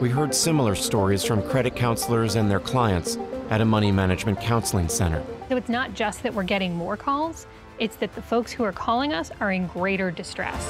We heard similar stories from credit counselors and their clients at a money management counseling center. So it's not just that we're getting more calls, it's that the folks who are calling us are in greater distress.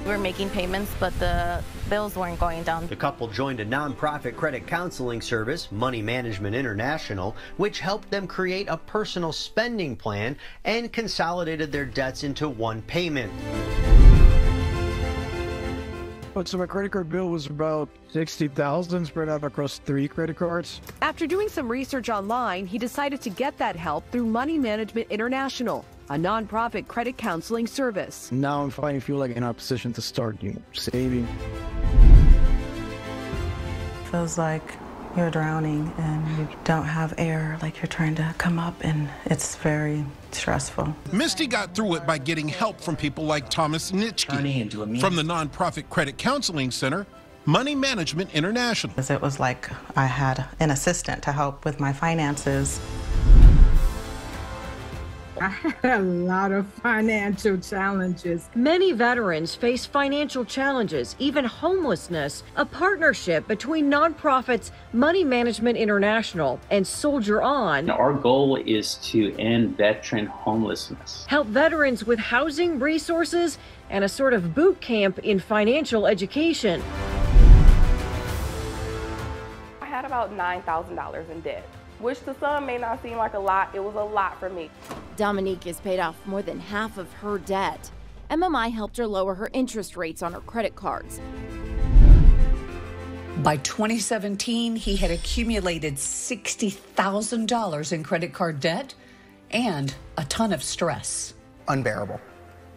We were making payments, but the bills weren't going down. The couple joined a nonprofit credit counseling service, Money Management International, which helped them create a personal spending plan and consolidated their debts into one payment. So my credit card bill was about $60,000 spread out across 3 credit cards. After doing some research online, he decided to get that help through Money Management International, a nonprofit credit counseling service. Now I'm finally feel like in a position to start, saving. Feels like you're drowning and you don't have air, like you're trying to come up, and it's very stressful. Misty got through it by getting help from people like Thomas Nitschke from the nonprofit credit counseling center, Money Management International. It was like I had an assistant to help with my finances. I had a lot of financial challenges. Many veterans face financial challenges, even homelessness. A partnership between nonprofits Money Management International and Soldier On. Our goal is to end veteran homelessness. Help veterans with housing, resources, and a sort of boot camp in financial education. I had about $9,000 in debt, which to some may not seem like a lot. It was a lot for me. Dominique has paid off more than half of her debt. MMI helped her lower her interest rates on her credit cards. By 2017, he had accumulated $60,000 in credit card debt and a ton of stress. Unbearable.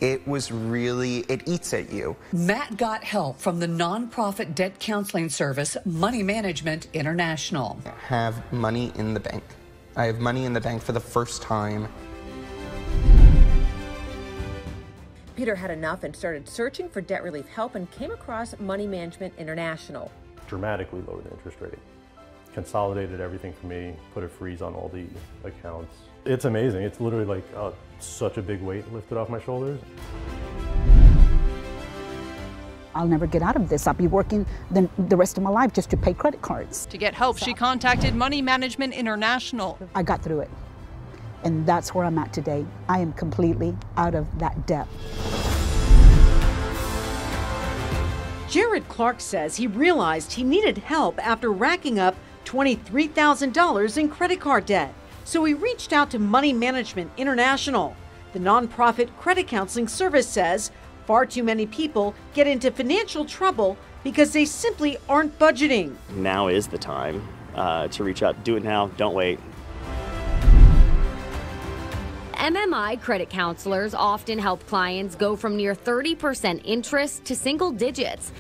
It was really, it eats at you. Matt got help from the nonprofit debt counseling service, Money Management International. I have money in the bank. I have money in the bank for the first time. Peter had enough and started searching for debt relief help and came across Money Management International. Dramatically lowered the interest rate. Consolidated everything for me, put a freeze on all the accounts. It's amazing. It's literally like such a big weight lifted off my shoulders. I'll never get out of this. I'll be working the rest of my life just to pay credit cards. To get help, she contacted Money Management International. I got through it. And that's where I'm at today. I am completely out of that debt. Jared Clark says he realized he needed help after racking up $23,000 in credit card debt. So he reached out to Money Management International. The nonprofit credit counseling service says far too many people get into financial trouble because they simply aren't budgeting. Now is the time to reach out. Do it now, don't wait. MMI credit counselors often help clients go from near 30% interest to single digits.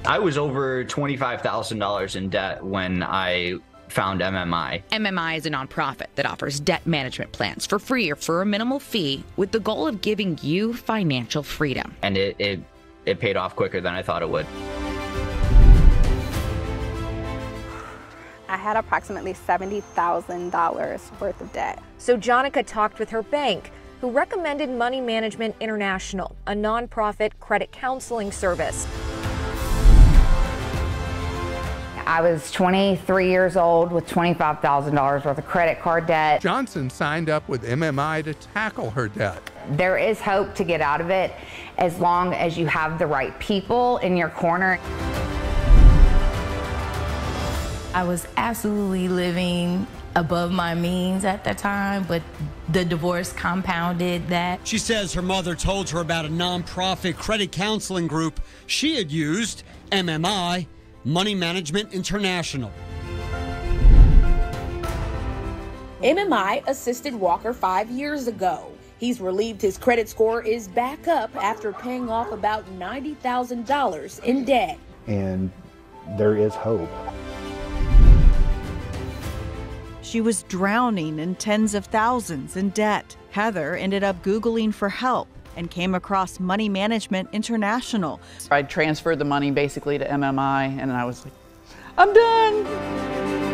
I was over $25,000 in debt when I found MMI. MMI is a nonprofit that offers debt management plans for free or for a minimal fee with the goal of giving you financial freedom. And it paid off quicker than I thought it would. I had approximately $70,000 worth of debt. So Jonica talked with her bank, who recommended Money Management International, a nonprofit credit counseling service. I was 23 years old with $25,000 worth of credit card debt. Johnson signed up with MMI to tackle her debt. There is hope to get out of it as long as you have the right people in your corner. I was absolutely living above my means at the time, but the divorce compounded that. She says her mother told her about a nonprofit credit counseling group she had used, MMI, Money Management International. MMI assisted Walker 5 years ago. He's relieved his credit score is back up after paying off about $90,000 in debt. And there is hope. She was drowning in tens of thousands in debt. Heather ended up Googling for help and came across Money Management International. I transferred the money basically to MMI, and I was like, I'm done.